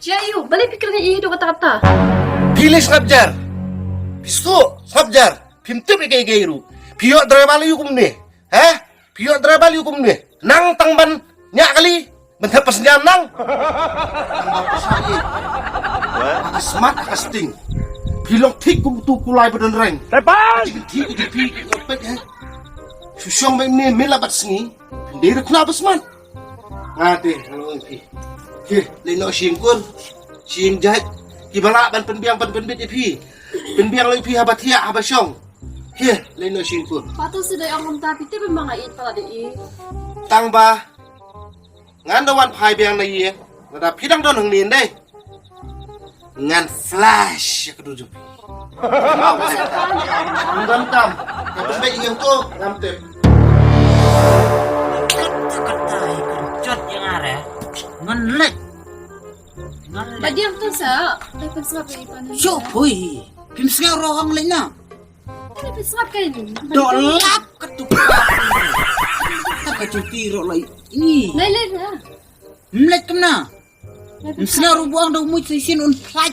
Jayu, balik pikirnya iyo kata-kata. Bilis ngabjar. Bisto, sabjar. Pimtip ikay-ikayru. Piyo drabali hukum nih. Piyo drabali hukum nih. Nang tangban nyak kali. Mendapas nyanang. Nang saya. Smart casting. Bilong tik tu kulai badan reng. Tepan! Tik di pi opet Susyong may milabat sengi. Hindi kenapa seman. Ngate, ano pi. Lino singkur. Sing jahat. Kibala ban penbiang pan penbit ipi. Penbiang lo ipi habatia habasyong. Lino singkur. Pato sudah yang tapi itu memang ngait pala di. Tang ba. Ngandawan pai biang na iye. Nada pidang don hang nin deh. Ngan flash kedujup. Ngam tam. Kapes baik yang tu ngam tep. Kata-katai kencot yang are. Ngelek. Tadi yang tu sa, dapat sebab ini panas. Yo boy. Kim nga rohang lain na. Dapat sebab kayak ini. Dolap ketupat. Kacutiro lay. Ini. Lain-lain lah. Mlek kam na. Nga rubuang daw mo sa isin on flight